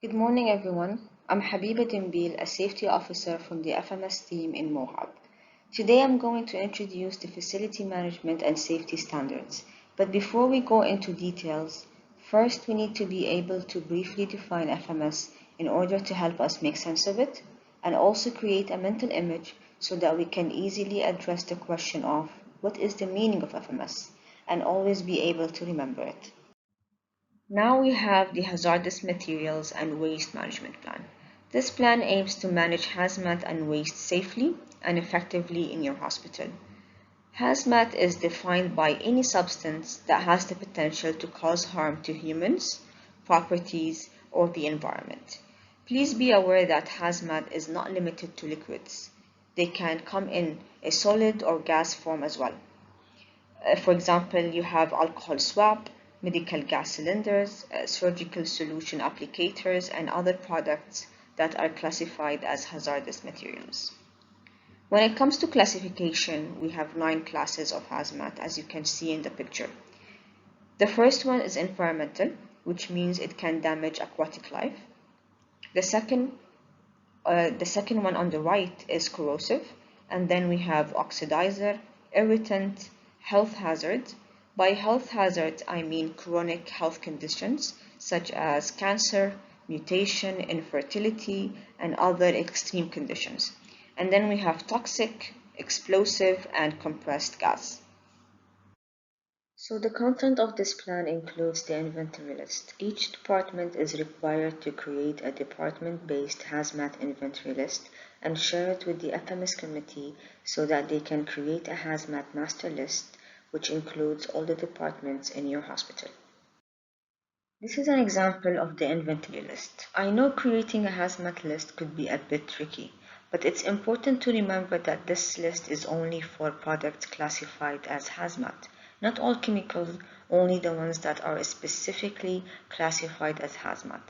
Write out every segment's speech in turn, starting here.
Good morning, everyone. I'm Habiba Dimbil, a safety officer from the FMS team in Mohab. Today I'm going to introduce the facility management and safety standards. But before we go into details, first we need to be able to briefly define FMS in order to help us make sense of it and also create a mental image so that we can easily address the question of what is the meaning of FMS and always be able to remember it. Now we have the Hazardous Materials and Waste Management Plan. This plan aims to manage hazmat and waste safely and effectively in your hospital. Hazmat is defined by any substance that has the potential to cause harm to humans, properties, or the environment. Please be aware that hazmat is not limited to liquids. They can come in a solid or gas form as well. For example, you have alcohol swab, medical gas cylinders, surgical solution applicators, and other products that are classified as hazardous materials. When it comes to classification, we have 9 classes of hazmat, as you can see in the picture. The first one is environmental, which means it can damage aquatic life. The second one on the right is corrosive, and then we have oxidizer, irritant, health hazard. By health hazard, I mean chronic health conditions such as cancer, mutation, infertility, and other extreme conditions. And then we have toxic, explosive, and compressed gas. So the content of this plan includes the inventory list. Each department is required to create a department-based hazmat inventory list and share it with the FMS committee so that they can create a hazmat master list which includes all the departments in your hospital. This is an example of the inventory list. I know creating a hazmat list could be a bit tricky, but it's important to remember that this list is only for products classified as hazmat. Not all chemicals, only the ones that are specifically classified as hazmat.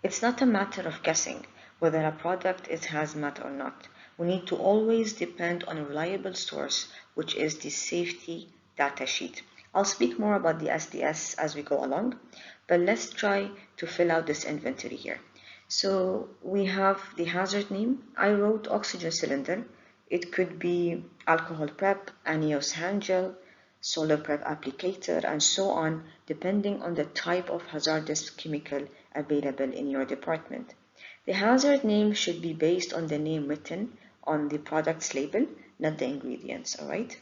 It's not a matter of guessing whether a product is hazmat or not. We need to always depend on a reliable source, which is the safety data sheet. I'll speak more about the SDS as we go along, but let's try to fill out this inventory here. So we have the hazard name. I wrote oxygen cylinder. It could be alcohol prep, anios hand gel, solar prep applicator, and so on, depending on the type of hazardous chemical available in your department. The hazard name should be based on the name written on the product's label, not the ingredients, all right?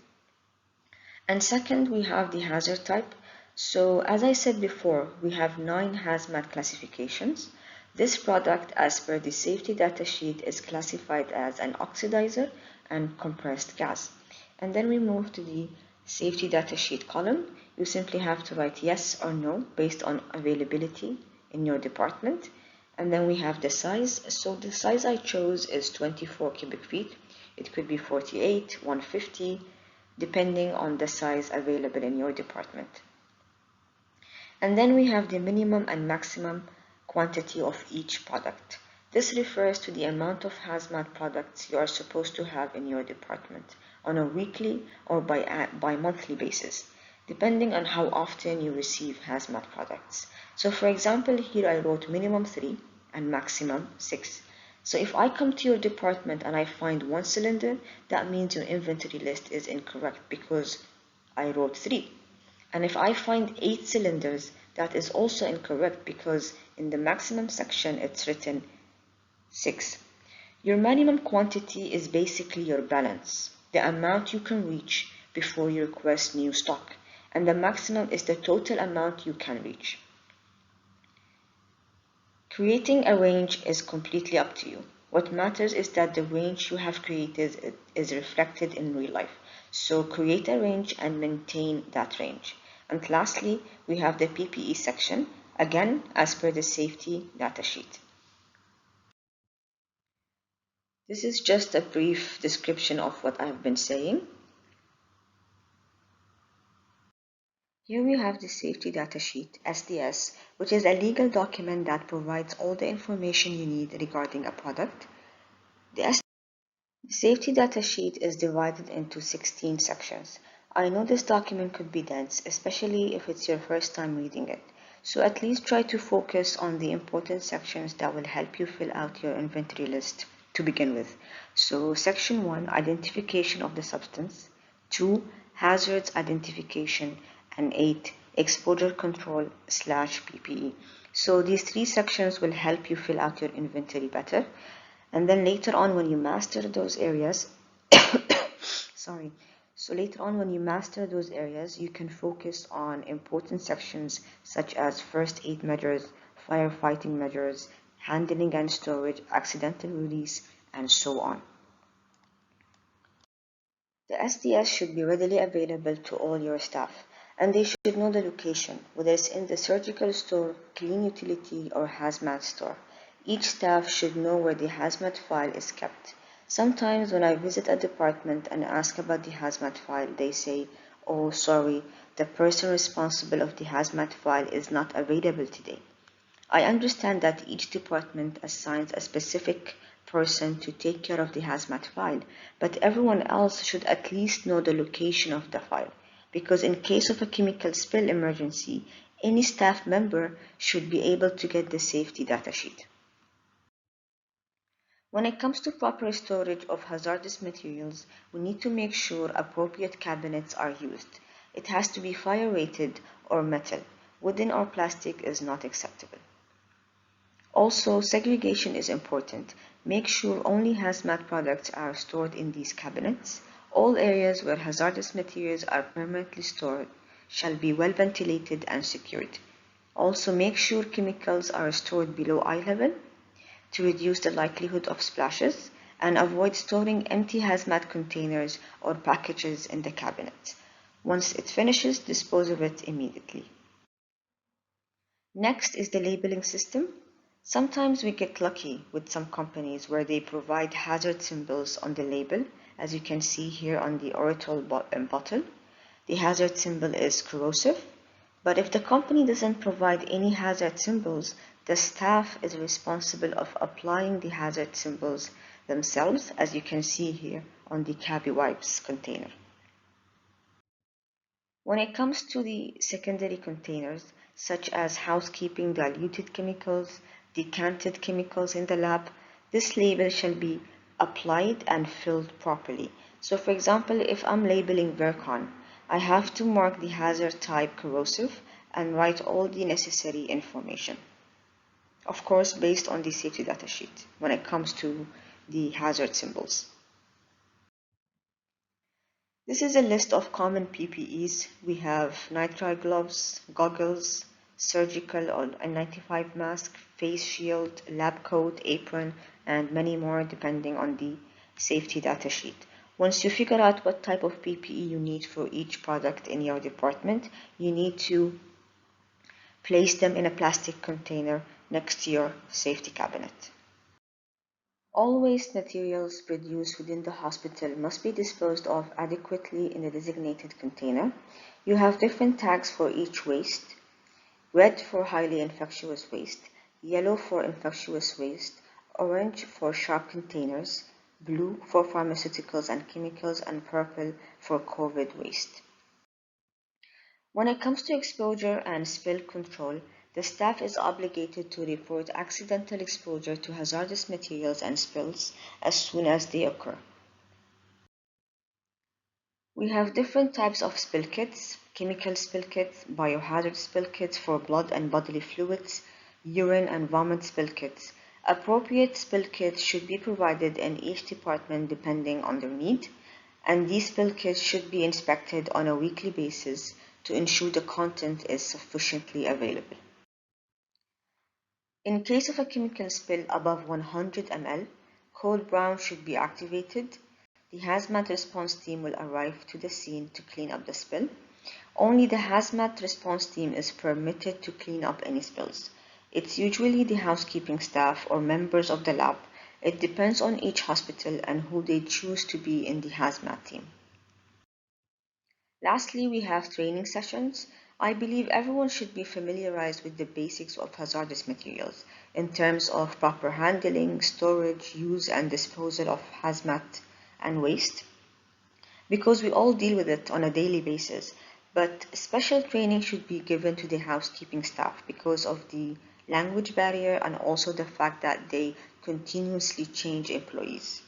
And second, we have the hazard type. So as I said before, we have 9 hazmat classifications. This product, as per the safety data sheet, is classified as an oxidizer and compressed gas. And then we move to the safety data sheet column. You simply have to write yes or no based on availability in your department. And then we have the size. So the size I chose is 24 cubic feet. It could be 48, 150, depending on the size available in your department. And then we have the minimum and maximum quantity of each product. This refers to the amount of hazmat products you are supposed to have in your department on a weekly or by monthly basis, depending on how often you receive hazmat products. So for example, here I wrote minimum 3 and maximum 6. So if I come to your department and I find 1 cylinder, that means your inventory list is incorrect because I wrote 3. And if I find 8 cylinders, that is also incorrect because in the maximum section it's written 6. Your minimum quantity is basically your balance, the amount you can reach before you request new stock, and the maximum is the total amount you can reach. Creating a range is completely up to you. What matters is that the range you have created is reflected in real life. So create a range and maintain that range. And lastly, we have the PPE section, again as per the safety data sheet. This is just a brief description of what I've been saying. Here we have the Safety Data Sheet, SDS, which is a legal document that provides all the information you need regarding a product. The Safety Data Sheet is divided into 16 sections. I know this document could be dense, especially if it's your first time reading it. So at least try to focus on the important sections that will help you fill out your inventory list to begin with. So section 1, identification of the substance, 2, hazards identification, and 8, exposure control / PPE. So these three sections will help you fill out your inventory better. And then later on when you master those areas, sorry. So later on when you master those areas, you can focus on important sections such as first aid measures, firefighting measures, handling and storage, accidental release, and so on. The SDS should be readily available to all your staff, and they should know the location, whether it's in the surgical store, clean utility, or hazmat store. Each staff should know where the hazmat file is kept. Sometimes when I visit a department and ask about the hazmat file, they say, "Oh, sorry, the person responsible of the hazmat file is not available today." I understand that each department assigns a specific person to take care of the hazmat file, but everyone else should at least know the location of the file, because in case of a chemical spill emergency, any staff member should be able to get the safety data sheet. When it comes to proper storage of hazardous materials, we need to make sure appropriate cabinets are used. It has to be fire rated or metal. Wooden or plastic is not acceptable. Also, segregation is important. Make sure only hazmat products are stored in these cabinets. All areas where hazardous materials are permanently stored shall be well ventilated and secured. Also, make sure chemicals are stored below eye level to reduce the likelihood of splashes, and avoid storing empty hazmat containers or packages in the cabinet. Once it finishes, dispose of it immediately. Next is the labeling system. Sometimes we get lucky with some companies where they provide hazard symbols on the label, as you can see here on the Oritol bottle. The hazard symbol is corrosive, but if the company doesn't provide any hazard symbols, the staff is responsible of applying the hazard symbols themselves, as you can see here on the Cabby Wipes container. When it comes to the secondary containers, such as housekeeping diluted chemicals, decanted chemicals in the lab, this label shall be applied and filled properly. So for example, if I'm labeling Vercon, I have to mark the hazard type corrosive and write all the necessary information. Of course, based on the safety data sheet when it comes to the hazard symbols. This is a list of common PPEs. We have nitrile gloves, goggles, surgical or N95 mask, face shield, lab coat, apron, and many more depending on the safety data sheet. Once you figure out what type of PPE you need for each product in your department, you need to place them in a plastic container next to your safety cabinet. All waste materials produced within the hospital must be disposed of adequately in a designated container. You have different tags for each waste: red for highly infectious waste, yellow for infectious waste, orange for sharp containers, blue for pharmaceuticals and chemicals, and purple for COVID waste. When it comes to exposure and spill control, the staff is obligated to report accidental exposure to hazardous materials and spills as soon as they occur. We have different types of spill kits: chemical spill kits, biohazard spill kits for blood and bodily fluids, urine and vomit spill kits. Appropriate spill kits should be provided in each department depending on their need, and these spill kits should be inspected on a weekly basis to ensure the content is sufficiently available. In case of a chemical spill above 100 ml, code brown should be activated. The hazmat response team will arrive to the scene to clean up the spill. Only the hazmat response team is permitted to clean up any spills. It's usually the housekeeping staff or members of the lab. It depends on each hospital and who they choose to be in the hazmat team. Lastly, we have training sessions. I believe everyone should be familiarized with the basics of hazardous materials in terms of proper handling, storage, use, and disposal of hazmat and waste, because we all deal with it on a daily basis. But special training should be given to the housekeeping staff because of the language barrier and also the fact that they continuously change employees.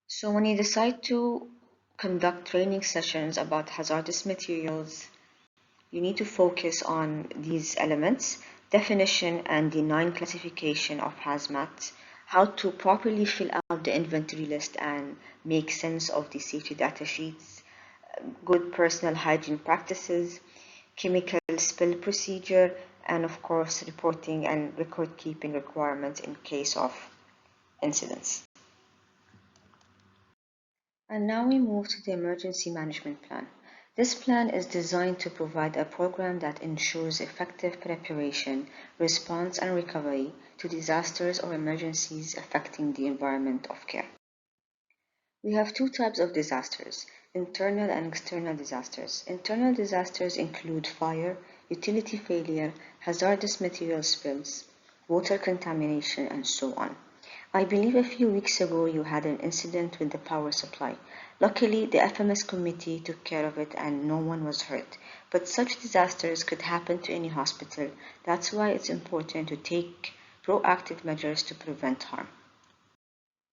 So when you decide to conduct training sessions about hazardous materials, you need to focus on these elements: definition and the nine classification of hazmat, how to properly fill out the inventory list and make sense of the safety data sheets, good personal hygiene practices, chemical spill procedure, and of course reporting and record keeping requirements in case of incidents. And now we move to the emergency management plan. This plan is designed to provide a program that ensures effective preparation, response, and recovery to disasters or emergencies affecting the environment of care. We have two types of disasters: internal and external disasters. Internal disasters include fire, utility failure, hazardous material spills, water contamination, and so on. I believe a few weeks ago you had an incident with the power supply. Luckily, the FMS committee took care of it and no one was hurt. But such disasters could happen to any hospital. That's why it's important to take proactive measures to prevent harm.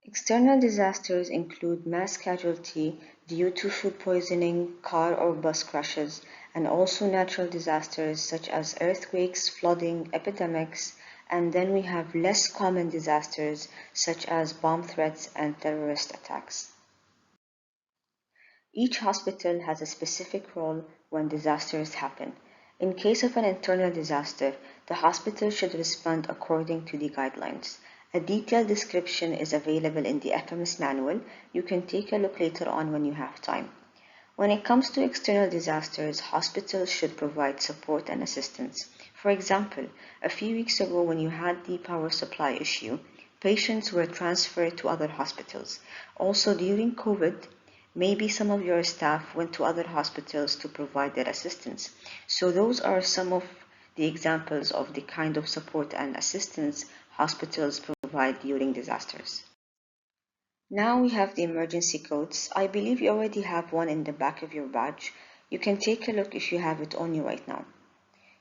External disasters include mass casualty due to food poisoning, car or bus crashes, and also natural disasters such as earthquakes, flooding, epidemics, and then we have less common disasters such as bomb threats and terrorist attacks. Each hospital has a specific role when disasters happen. In case of an internal disaster, the hospital should respond according to the guidelines. A detailed description is available in the FMS manual. You can take a look later on when you have time. When it comes to external disasters, hospitals should provide support and assistance. For example, a few weeks ago when you had the power supply issue, patients were transferred to other hospitals. Also during COVID, maybe some of your staff went to other hospitals to provide their assistance. So those are some of the examples of the kind of support and assistance hospitals provide during disasters. Now we have the emergency codes. I believe you already have one in the back of your badge. You can take a look if you have it on you right now.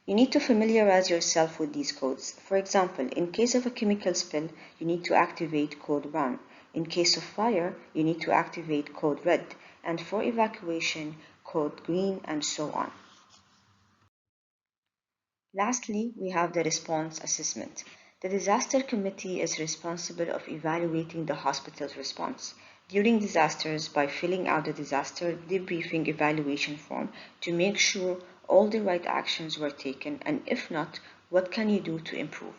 You need to familiarize yourself with these codes. For example, in case of a chemical spill, you need to activate code brown. In case of fire, you need to activate code red. And for evacuation, code green, and so on. Lastly, we have the response assessment. The disaster committee is responsible of evaluating the hospital's response during disasters by filling out the disaster debriefing evaluation form to make sure all the right actions were taken, and if not, what can you do to improve?